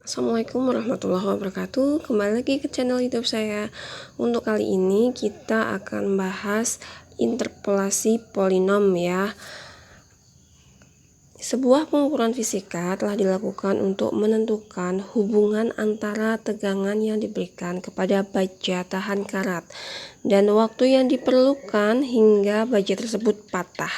Assalamualaikum warahmatullahi wabarakatuh. Kembali lagi ke channel YouTube saya. Untuk kali ini kita akan bahas interpolasi polinom ya. Sebuah pengukuran fisika telah dilakukan untuk menentukan hubungan antara tegangan yang diberikan kepada baja tahan karat dan waktu yang diperlukan hingga baja tersebut patah.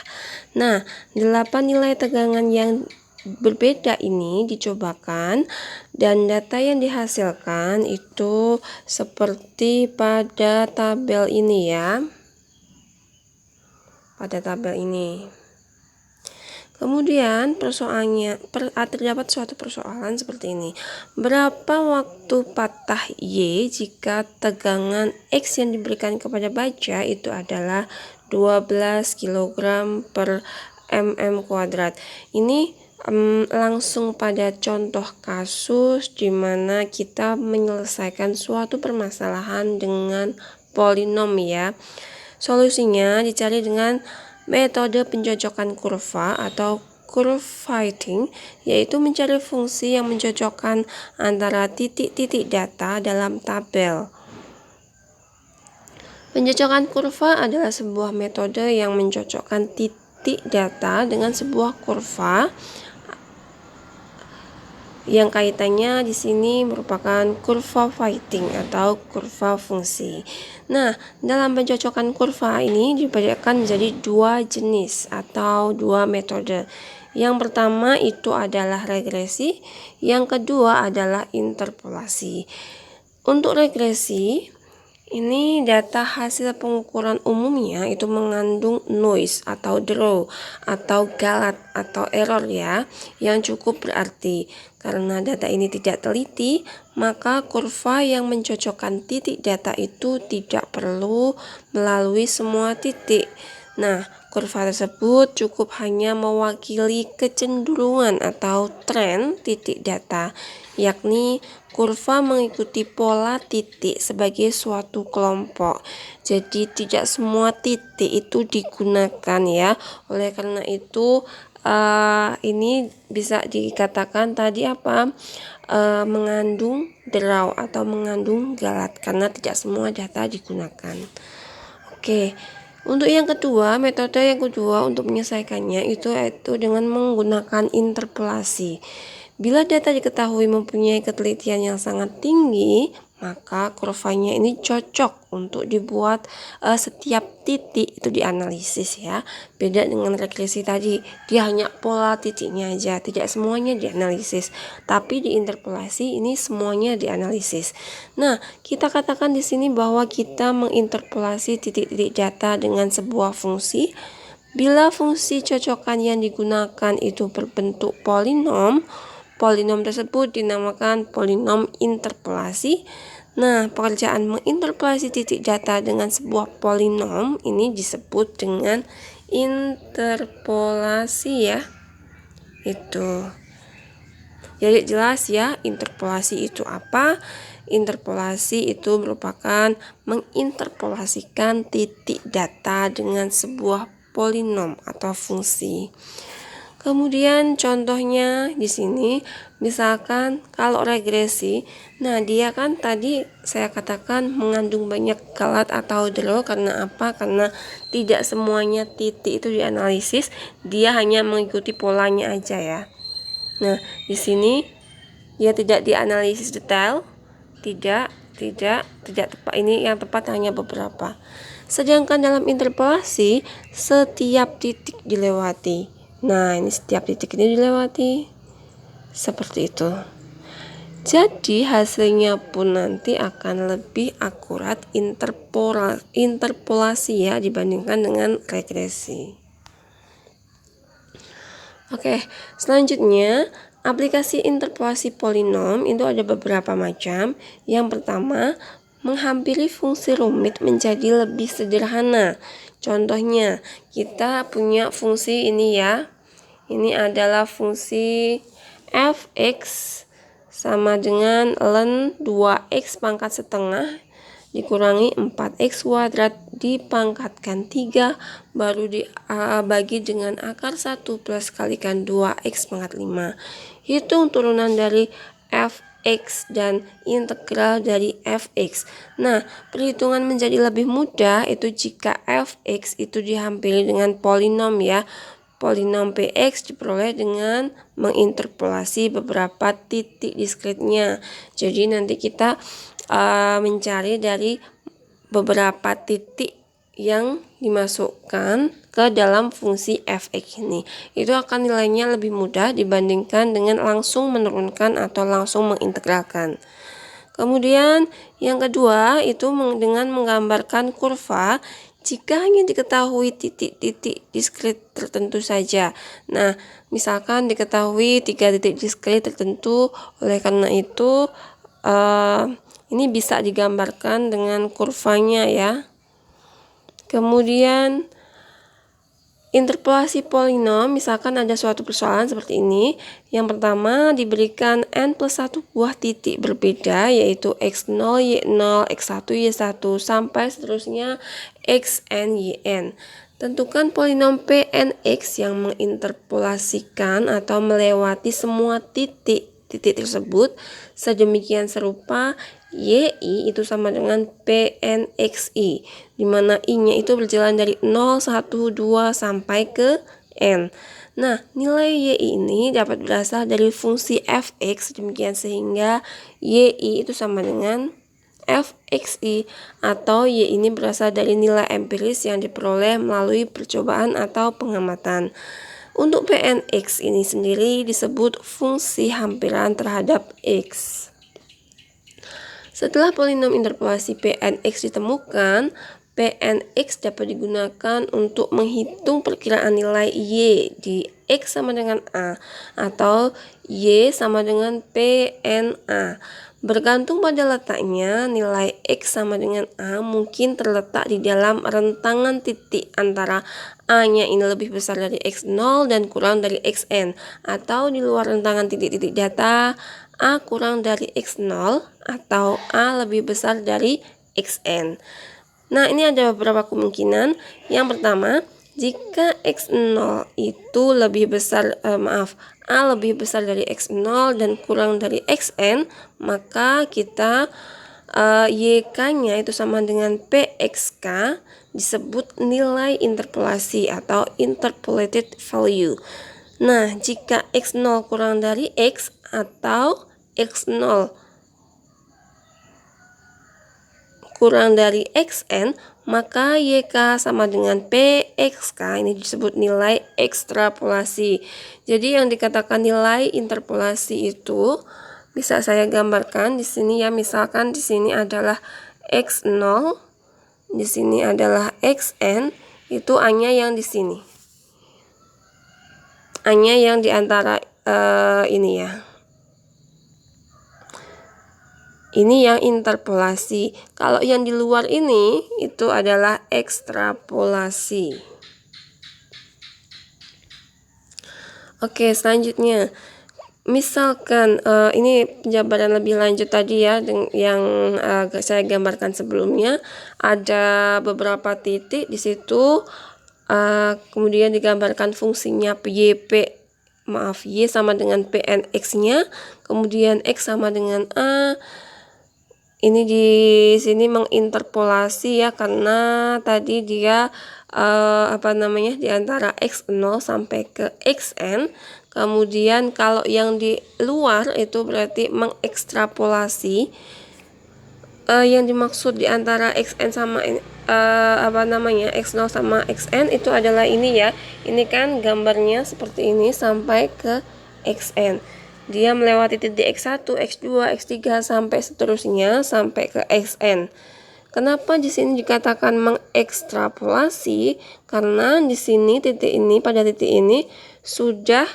Nah, 8 nilai tegangan yang berbeda ini dicobakan dan data yang dihasilkan itu seperti pada tabel ini ya. Pada tabel ini. Kemudian terdapat suatu persoalan seperti ini. Berapa waktu patah Y jika tegangan X yang diberikan kepada baja itu adalah 12 kg per mm kuadrat. Ini langsung pada contoh kasus di mana kita menyelesaikan suatu permasalahan dengan polinom ya. Solusinya dicari dengan metode pencocokan kurva atau curve fitting, yaitu mencari fungsi yang mencocokkan antara titik-titik data dalam tabel. Pencocokan kurva adalah sebuah metode yang mencocokkan titik data dengan sebuah kurva yang kaitannya di sini merupakan kurva fitting atau kurva fungsi. Nah, dalam pencocokan kurva ini dibedakan menjadi dua jenis atau dua metode. Yang pertama itu adalah regresi, yang kedua adalah interpolasi. Untuk regresi, ini data hasil pengukuran umumnya itu mengandung noise atau draw atau galat atau error ya, yang cukup berarti. Karena data ini tidak teliti, maka kurva yang mencocokkan titik data itu tidak perlu melalui semua titik. Nah, kurva tersebut cukup hanya mewakili kecenderungan atau tren titik data, yakni kurva mengikuti pola titik sebagai suatu kelompok. Jadi tidak semua titik itu digunakan ya. Oleh karena itu ini bisa dikatakan tadi mengandung draw atau mengandung galat karena tidak semua data digunakan. Oke. Untuk yang kedua, metode yang kedua untuk menyelesaikannya itu dengan menggunakan interpolasi. Bila data diketahui mempunyai ketelitian yang sangat tinggi, maka kurvanya ini cocok untuk dibuat setiap titik itu dianalisis ya. Beda dengan regresi tadi, dia hanya pola titiknya aja, tidak semuanya dianalisis. Tapi di interpolasi ini semuanya dianalisis. Nah, kita katakan di sini bahwa kita menginterpolasi titik-titik data dengan sebuah fungsi. Bila fungsi cocokan yang digunakan itu berbentuk polinom, polinom tersebut dinamakan polinom interpolasi. Nah, pekerjaan menginterpolasi titik data dengan sebuah polinom ini disebut dengan interpolasi ya. Itu. Jadi jelas ya, interpolasi itu apa? Interpolasi itu merupakan menginterpolasikan titik data dengan sebuah polinom atau fungsi. Kemudian contohnya di sini, misalkan kalau regresi, nah dia kan tadi saya katakan mengandung banyak galat atau draw karena apa? Karena tidak semuanya titik itu dianalisis, dia hanya mengikuti polanya aja ya. Nah, di sini dia tidak dianalisis detail, tidak tepat. Ini yang tepat hanya beberapa. Sedangkan dalam interpolasi setiap titik dilewati. Nah, ini setiap titik ini dilewati seperti itu. Jadi hasilnya pun nanti akan lebih akurat interpolasi ya dibandingkan dengan regresi. Oke, selanjutnya aplikasi interpolasi polinom itu ada beberapa macam. Yang pertama, menghampiri fungsi rumit menjadi lebih sederhana. Contohnya, kita punya fungsi ini ya. Ini adalah fungsi fx sama dengan ln 2x pangkat setengah dikurangi 4x kuadrat dipangkatkan 3 baru dibagi dengan akar 1 plus kalikan 2x pangkat 5. Hitung turunan dari f X dan integral dari fx. Nah, perhitungan menjadi lebih mudah itu jika fx itu dihampiri dengan polinom ya. Polinom px diperoleh dengan menginterpolasi beberapa titik diskretnya. Jadi nanti kita mencari dari beberapa titik yang dimasukkan ke dalam fungsi fx ini. Itu akan nilainya lebih mudah dibandingkan dengan langsung menurunkan atau langsung mengintegralkan. Kemudian yang kedua itu dengan menggambarkan kurva jika hanya diketahui titik-titik diskret tertentu saja. Nah, misalkan diketahui 3 titik diskret tertentu, oleh karena itu ini bisa digambarkan dengan kurvanya ya. Kemudian interpolasi polinom, misalkan ada suatu persoalan seperti ini. Yang pertama diberikan n plus 1 buah titik berbeda, yaitu x0, y0, x1, y1, sampai seterusnya xn, yn. Tentukan polinom Pnx yang menginterpolasikan atau melewati semua titik tersebut sedemikian serupa. Y itu sama dengan Pnxi, di mana I-nya itu berjalan dari 0, 1, 2 sampai ke N. Nah, nilai Y ini dapat berasal dari fungsi fx, demikian sehingga Y itu sama dengan fxi, atau Y ini berasal dari nilai empiris yang diperoleh melalui percobaan atau pengamatan. Untuk Pnx ini sendiri disebut fungsi hampiran terhadap X. Setelah polinom interpolasi Pnx ditemukan, Pnx dapat digunakan untuk menghitung perkiraan nilai Y di X sama dengan A atau Y sama dengan Pna. Bergantung pada letaknya, nilai X sama dengan A mungkin terletak di dalam rentangan titik antara A-nya ini lebih besar dari X0 dan kurang dari Xn, atau di luar rentangan titik-titik data A kurang dari X0 atau A lebih besar dari Xn. Nah, ini ada beberapa kemungkinan. Yang pertama, jika X0 itu lebih besar, A lebih besar dari X0 dan kurang dari Xn, maka kita YK-nya itu sama dengan PXK, disebut nilai interpolasi atau interpolated value. Nah, jika X0 kurang dari X atau X0 kurang dari Xn, maka YK sama dengan PXK, ini disebut nilai ekstrapolasi. Jadi yang dikatakan nilai interpolasi itu bisa saya gambarkan di sini ya. Misalkan di sini adalah X0, di sini adalah Xn, itu A-nya yang di sini. A-nya yang di antara ini ya. Ini yang interpolasi. Kalau yang di luar ini itu adalah ekstrapolasi. Oke, selanjutnya. Misalkan ini penjabaran lebih lanjut tadi ya, yang saya gambarkan sebelumnya. Ada beberapa titik di situ, kemudian digambarkan fungsinya Y sama dengan Pnx-nya, kemudian X sama dengan A. Ini di sini menginterpolasi ya, karena tadi dia di antara X0 sampai ke Xn. Kemudian kalau yang di luar itu berarti mengekstrapolasi. Yang dimaksud di antara Xn sama X0 sama Xn itu adalah ini ya. Ini kan gambarnya seperti ini sampai ke Xn. Dia melewati titik X1, X2, X3 sampai seterusnya sampai ke Xn. Kenapa di sini dikatakan mengekstrapolasi? Karena di sini pada titik ini sudah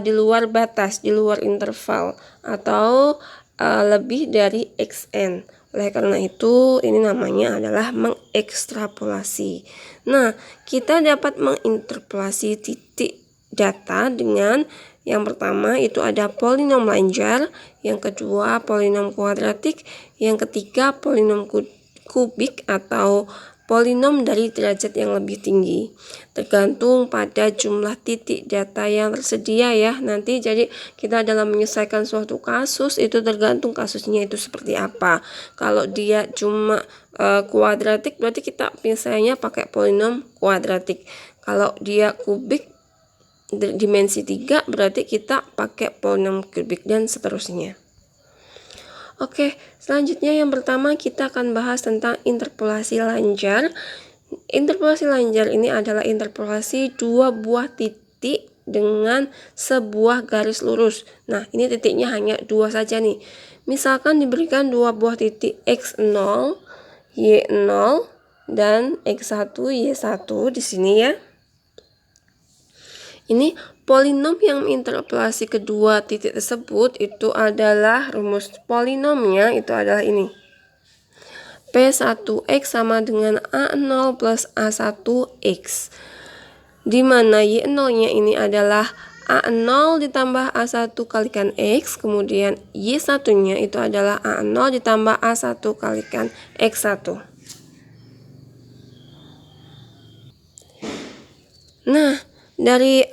di luar batas, di luar interval atau lebih dari Xn. Oleh karena itu ini namanya adalah mengekstrapolasi. Nah, kita dapat menginterpolasi titik data dengan yang pertama itu ada polinom lanjar, yang kedua polinom kuadratik, yang ketiga polinom kubik atau polinom dari derajat yang lebih tinggi. Tergantung pada jumlah titik data yang tersedia ya. Nanti jadi kita dalam menyelesaikan suatu kasus itu tergantung kasusnya itu seperti apa. Kalau dia cuma kuadratik berarti kita misalnya pakai polinom kuadratik. Kalau dia kubik dimensi 3 berarti kita pakai polinom kubik dan seterusnya. Oke, selanjutnya yang pertama kita akan bahas tentang interpolasi lancar. Interpolasi lancar ini adalah interpolasi dua buah titik dengan sebuah garis lurus. Nah, ini titiknya hanya dua saja nih. Misalkan diberikan dua buah titik x0, y0 dan x1, y1 di sini ya. Ini polinom yang menginterpolasi kedua titik tersebut itu adalah rumus polinomnya itu adalah ini. P1x sama dengan A0 plus A1x. Di mana Y0-nya ini adalah A0 ditambah A1 kalikan X, kemudian Y1-nya itu adalah A0 ditambah A1 kalikan X1. Nah, dari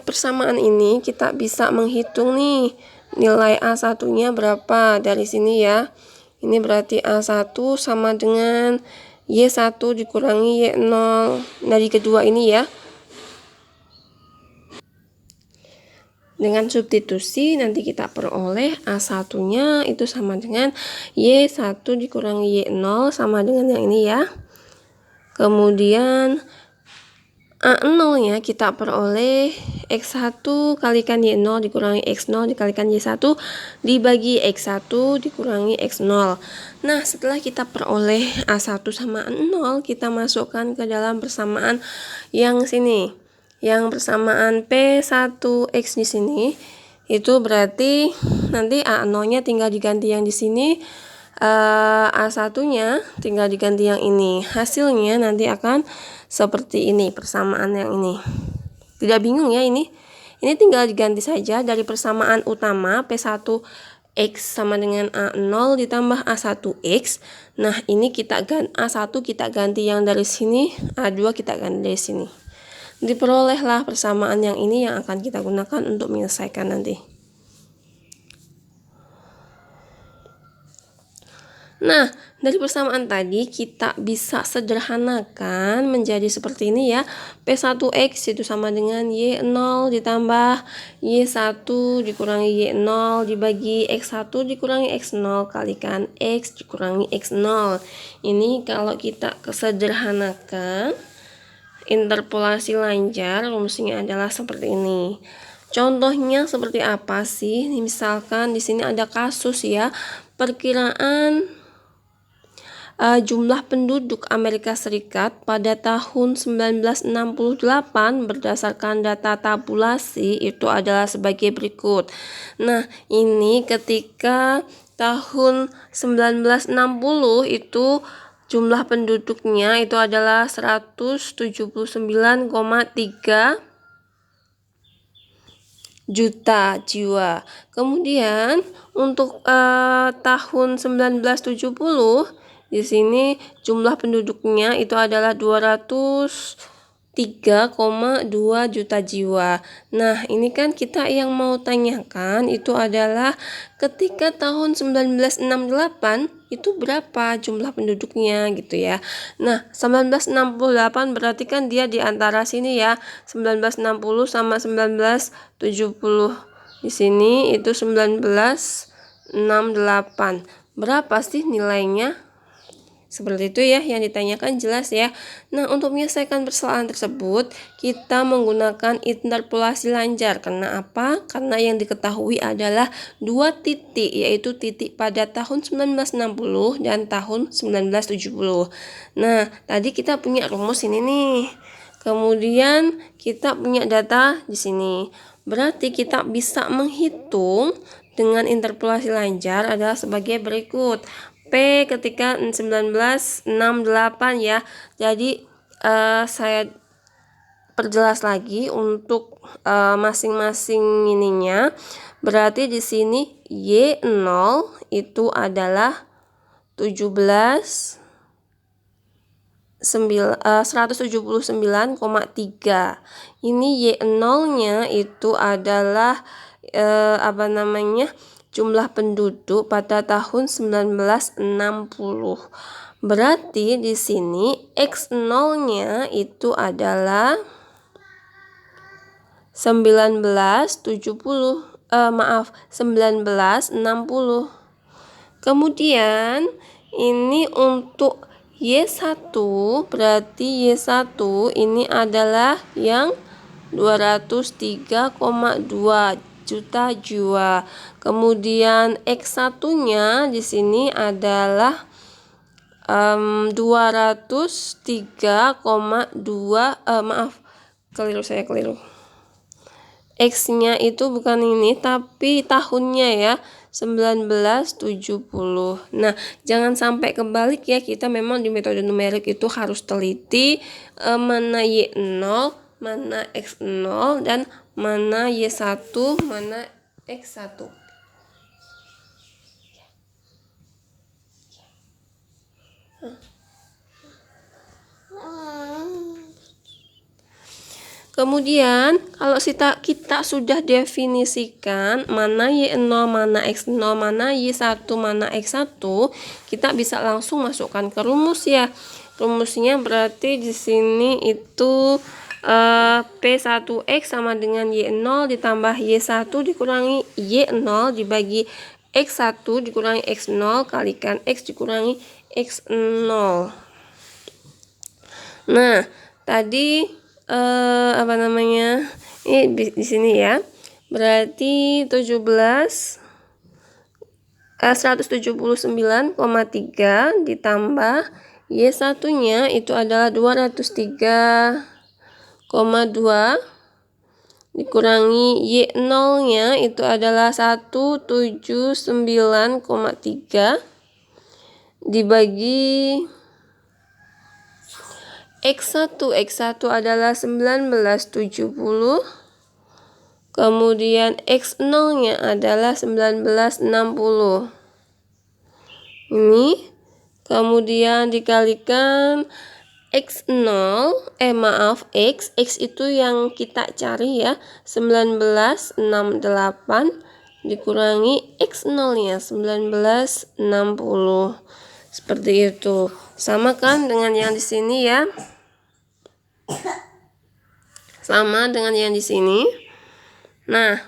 persamaan ini kita bisa menghitung nih nilai A1-nya berapa dari sini ya. Ini berarti A1 sama dengan Y1 dikurangi Y0 dari kedua ini ya. Dengan substitusi nanti kita peroleh A1-nya itu sama dengan Y1 dikurangi Y0 sama dengan yang ini ya. Kemudian A0-nya kita peroleh X1 kalikan Y0 dikurangi X0 dikalikan Y1 dibagi X1 dikurangi X0. Nah, setelah kita peroleh A1 sama A0, kita masukkan ke dalam persamaan yang sini. Yang persamaan P1X di sini, itu berarti nanti A0-nya tinggal diganti yang di sini. A1-nya tinggal diganti yang ini. Hasilnya nanti akan seperti ini persamaan yang ini. Tidak bingung ya ini? Ini tinggal diganti saja dari persamaan utama P1X sama dengan A0 ditambah A1X. Nah, ini A1 kita ganti yang dari sini, A2 kita ganti dari sini. Diperolehlah persamaan yang ini yang akan kita gunakan untuk menyelesaikan nanti. Nah, dari persamaan tadi kita bisa sederhanakan menjadi seperti ini ya. P1X itu sama dengan Y0 ditambah Y1 dikurangi Y0 dibagi X1 dikurangi X0 kalikan X dikurangi X0. Ini kalau kita kesederhanakan interpolasi lancar rumusnya adalah seperti ini. Contohnya seperti apa sih? Misalkan di sini ada kasus ya, perkiraan jumlah penduduk Amerika Serikat pada tahun 1968 berdasarkan data tabulasi itu adalah sebagai berikut. Nah, ini ketika tahun 1960 itu jumlah penduduknya itu adalah 179,3 juta jiwa. Kemudian untuk tahun 1970 di sini jumlah penduduknya itu adalah 203,2 juta jiwa. Nah, ini kan kita yang mau tanyakan itu adalah ketika tahun 1968 itu berapa jumlah penduduknya gitu ya. Nah, 1968 berarti kan dia di antara sini ya. 1960 sama 1970. Di sini itu 1968. Berapa sih nilainya? Seperti itu ya yang ditanyakan, jelas ya. Nah, untuk menyelesaikan persoalan tersebut kita menggunakan interpolasi lancar. Karena apa? Karena yang diketahui adalah dua titik, yaitu titik pada tahun 1960 dan tahun 1970. Nah, tadi kita punya rumus ini nih. Kemudian kita punya data di sini. Berarti kita bisa menghitung dengan interpolasi lancar adalah sebagai berikut. P ketika 1968 ya. Jadi saya perjelas lagi untuk masing-masing ininya. Berarti di sini Y0 itu adalah 17 179,3. Ini Y0-nya itu adalah jumlah penduduk pada tahun 1960. Berarti di sini X0-nya itu adalah 1960. Kemudian ini untuk Y1, berarti Y1 ini adalah yang 203,2 juta jiwa. Kemudian X1-nya di sini adalah 203,2 keliru. X-nya itu bukan ini tapi tahunnya ya, 1970. Nah, jangan sampai kebalik ya, kita memang di metode numerik itu harus teliti mana Y0, mana X0, dan mana Y1, mana X1. Kemudian kalau kita sudah definisikan mana Y0, mana X0, mana Y1, mana X1, kita bisa langsung masukkan ke rumus ya. Rumusnya berarti di sini itu P1X sama dengan Y0 ditambah Y1 dikurangi Y0 dibagi X1 dikurangi X0 kalikan X dikurangi X0. Nah, tadi ini di sini ya. Berarti 179,3 ditambah Y1-nya itu adalah 203,2 dikurangi Y0-nya itu adalah 179,3 dibagi X1 adalah 1970, kemudian X0-nya adalah 1960. Ini kemudian dikalikan X itu yang kita cari ya, 1968 dikurangi X0-nya 1960. Seperti itu. Sama kan dengan yang di sini ya? Sama dengan yang di sini. Nah,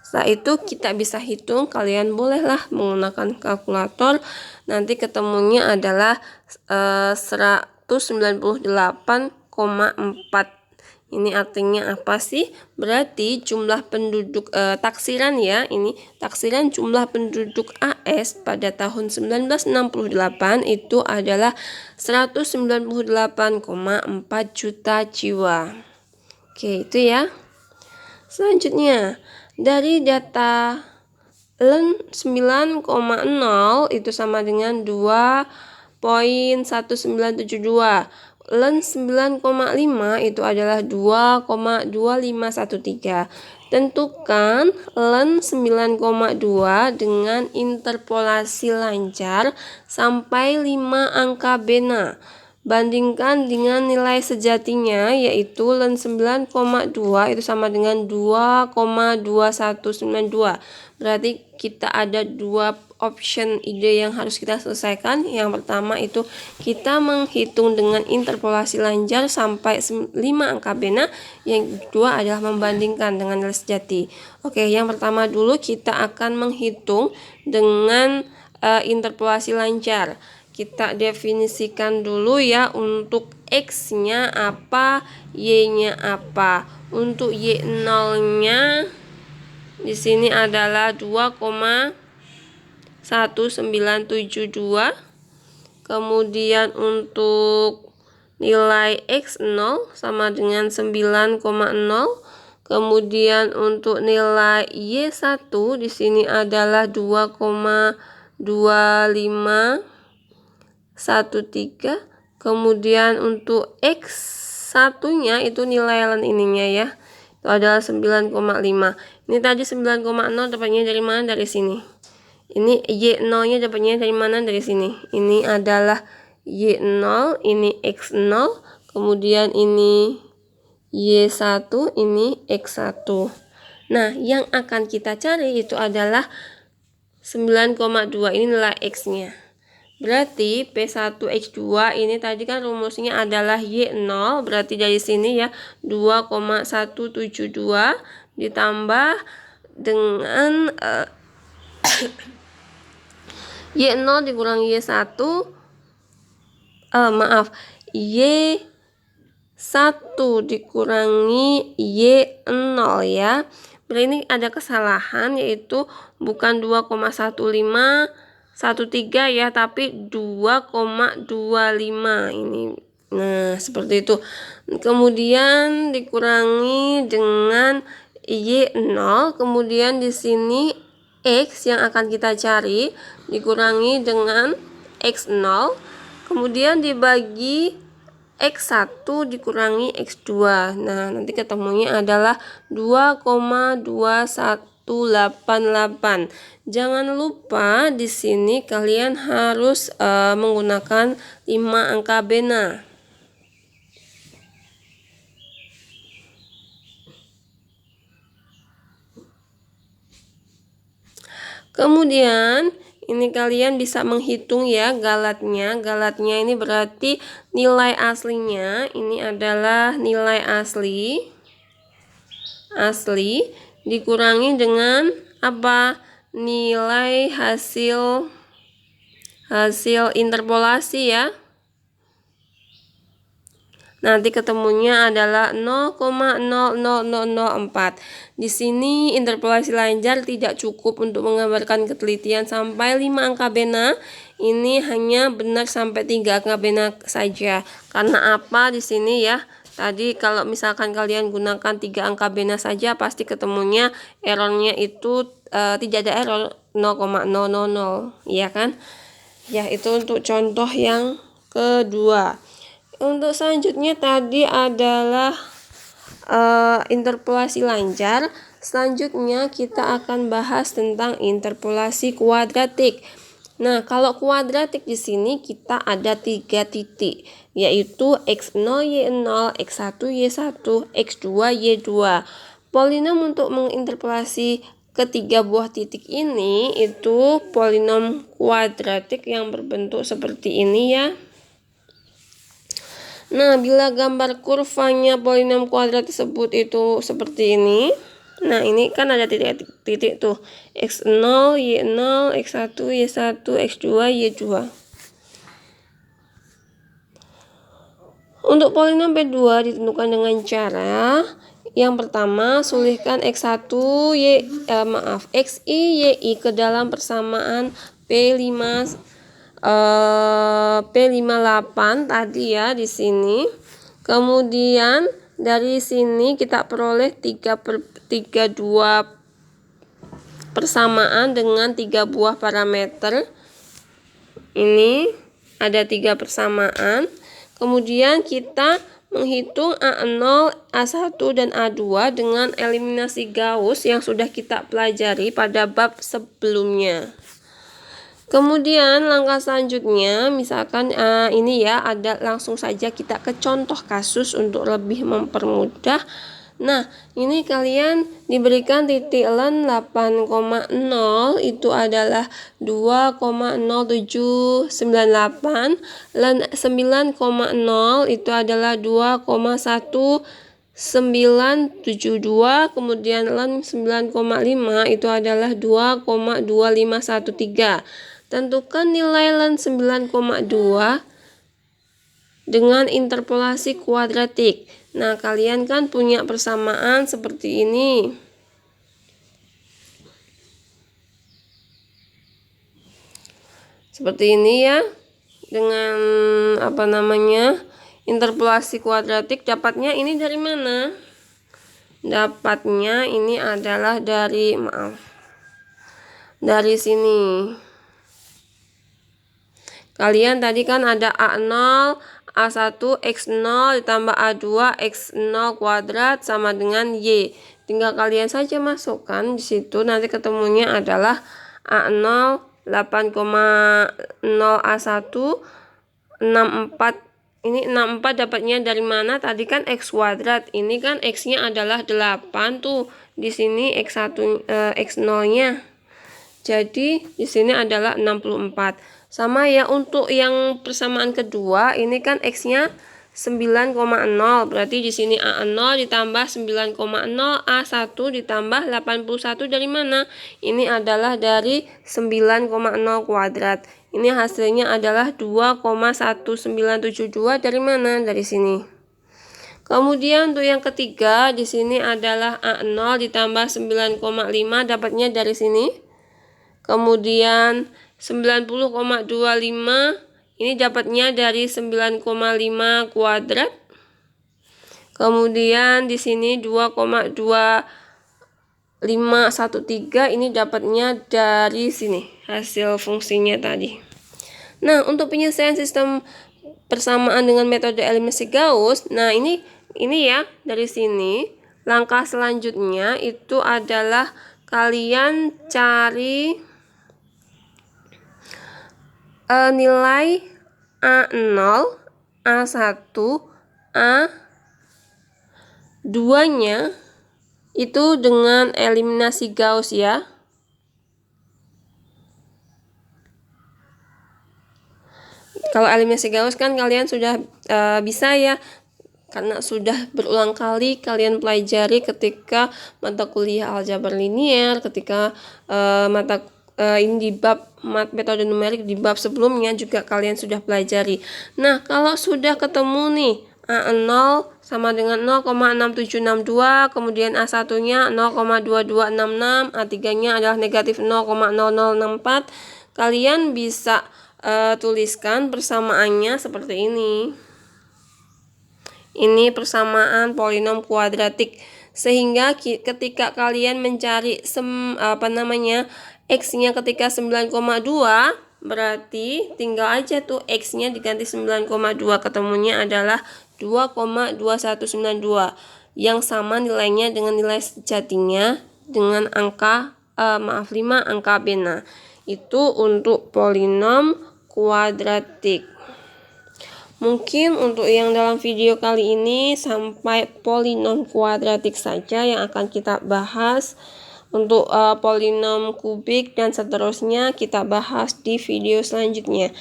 setelah itu kita bisa hitung, kalian bolehlah menggunakan kalkulator. Nanti ketemunya adalah 198,4. Ini artinya apa sih? Berarti jumlah penduduk taksiran ya, ini taksiran jumlah penduduk AS pada tahun 1968 itu adalah 198,4 juta jiwa. Oke, itu ya. Selanjutnya, dari data ln 9,0 itu sama dengan 2,1972. Ln 9,5 itu adalah 2,2513. Tentukan ln 9,2 dengan interpolasi lancar sampai 5 angka bena. Bandingkan dengan nilai sejatinya, yaitu ln 9,2 itu sama dengan 2,2192. Berarti kita ada dua option ide yang harus kita selesaikan. Yang pertama itu kita menghitung dengan interpolasi lancar sampai 5 angka bena. Yang kedua adalah membandingkan dengan nilai sejati. Oke, yang pertama dulu kita akan menghitung dengan interpolasi lancar. Kita definisikan dulu ya, untuk X-nya apa, Y-nya apa. Untuk Y0-nya di sini adalah 2,1972. Kemudian untuk nilai X0 sama dengan 9,0. Kemudian untuk nilai Y1 di sini adalah 2,2513. Kemudian untuk X1-nya itu nilai ln ininya ya, itu adalah 9,5. Ini tadi 9,0 dapatnya dari mana? Dari sini. Ini Y0-nya dapatnya dari mana? Dari sini. Ini adalah Y0, ini X0, kemudian ini Y1, ini X1. Nah, yang akan kita cari itu adalah 9,2, ini nilai X-nya. Berarti P1X2 ini tadi kan rumusnya adalah Y0, berarti dari sini ya 2,172 ditambah dengan Y0 dikurangi Y1, Y1 dikurangi Y0 ya. Berarti ini ada kesalahan, yaitu bukan 2,1513 ya, tapi 2,25 ini. Nah, seperti itu. Kemudian dikurangi dengan Y0, kemudian di sini X yang akan kita cari dikurangi dengan X0, kemudian dibagi X1 dikurangi X2. Nah, nanti ketemunya adalah 2,2188. Jangan lupa di sini kalian harus menggunakan 5 angka bena. Kemudian ini kalian bisa menghitung ya galatnya. Galatnya ini berarti nilai aslinya. Ini adalah nilai asli dikurangi dengan apa? Nilai hasil interpolasi ya. Nanti ketemunya adalah 0,00004. Di sini interpolasi lancar tidak cukup untuk menggambarkan ketelitian sampai 5 angka bena. Ini hanya benar sampai 3 angka bena saja. Karena apa di sini ya? Tadi kalau misalkan kalian gunakan 3 angka bena saja, pasti ketemunya errornya itu tidak ada error 0,000, ya kan? Ya, itu untuk contoh yang kedua. Untuk selanjutnya tadi adalah interpolasi lancar. Selanjutnya kita akan bahas tentang interpolasi kuadratik. Nah, kalau kuadratik di sini kita ada 3 titik, yaitu X0, Y0, X1, Y1, X2, Y2. Polinom untuk menginterpolasi ketiga buah titik ini itu polinom kuadratik yang berbentuk seperti ini ya. Nah, bila gambar kurvanya polinom kuadrat tersebut itu seperti ini. Nah, ini kan ada titik-titik tuh. X0, Y0, X1, Y1, X2, Y2. Untuk polinom P2 ditentukan dengan cara yang pertama, sulihkan X1, XI, YI ke dalam persamaan P58 tadi ya di sini. Kemudian dari sini kita peroleh 2 persamaan dengan 3 buah parameter. Ini ada 3 persamaan. Kemudian kita menghitung A0, A1 dan A2 dengan eliminasi Gauss yang sudah kita pelajari pada bab sebelumnya. Kemudian langkah selanjutnya misalkan ini ya, ada langsung saja kita ke contoh kasus untuk lebih mempermudah. Nah, ini kalian diberikan titik len 8,0 itu adalah 2,0798, len 9,0 itu adalah 2,1972, kemudian len 9,5 itu adalah 2,2513. Tentukan nilai len 9,2 dengan interpolasi kuadratik. Nah, kalian kan punya persamaan seperti ini. Seperti ini ya. Dengan interpolasi kuadratik, dapatnya ini dari mana? Dapatnya ini adalah dari sini. Kalian tadi kan ada A0, A1, X0 ditambah A2, X0 kuadrat sama dengan Y. Tinggal kalian saja masukkan di situ, nanti ketemunya adalah A0 8,0 A1, 64. Ini 64 dapatnya dari mana? Tadi kan X kuadrat. Ini kan X-nya adalah 8 tuh. Di sini X1 X0-nya. Jadi di sini adalah 64. Sama ya untuk yang persamaan kedua, ini kan X-nya 9,0. Berarti di sini A0 ditambah 9,0, A1 ditambah 81 dari mana? Ini adalah dari 9,0 kuadrat. Ini hasilnya adalah 2,1972 dari mana? Dari sini. Kemudian untuk yang ketiga, di sini adalah A0 ditambah 9,5, dapatnya dari sini. Kemudian 90,25 ini dapatnya dari 9,5 kuadrat. Kemudian di sini 2,2513 ini dapatnya dari sini hasil fungsinya tadi. Nah, untuk penyelesaian sistem persamaan dengan metode eliminasi Gauss, nah ini ya dari sini. Langkah selanjutnya itu adalah kalian cari nilai A0, A1, A2-nya itu dengan eliminasi Gauss ya. Kalau eliminasi Gauss kan kalian sudah bisa ya, karena sudah berulang kali kalian pelajari ketika mata kuliah aljabar linier, ketika ini di bab metode numerik di bab sebelumnya juga kalian sudah pelajari. Nah, kalau sudah ketemu nih A0 sama dengan 0,6762, kemudian A1-nya 0,2266, A3-nya adalah negatif 0,0064, kalian bisa tuliskan persamaannya seperti ini. Ini persamaan polinom kuadratik. Sehingga ketika kalian mencari X-nya ketika 9,2, berarti tinggal aja tuh X-nya diganti 9,2, ketemunya adalah 2,2192 yang sama nilainya dengan nilai sejatinya dengan angka 5 angka bena. Itu untuk polinom kuadratik. Mungkin untuk yang dalam video kali ini sampai polinom kuadratik saja yang akan kita bahas. Untuk polinom kubik dan seterusnya kita bahas di video selanjutnya.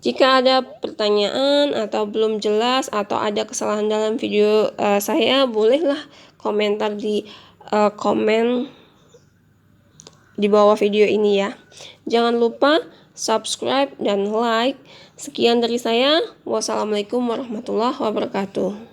Jika ada pertanyaan atau belum jelas atau ada kesalahan dalam video saya, bolehlah komentar di komen di bawah video ini ya. Jangan lupa subscribe dan like. Sekian dari saya. Wassalamualaikum warahmatullahi wabarakatuh.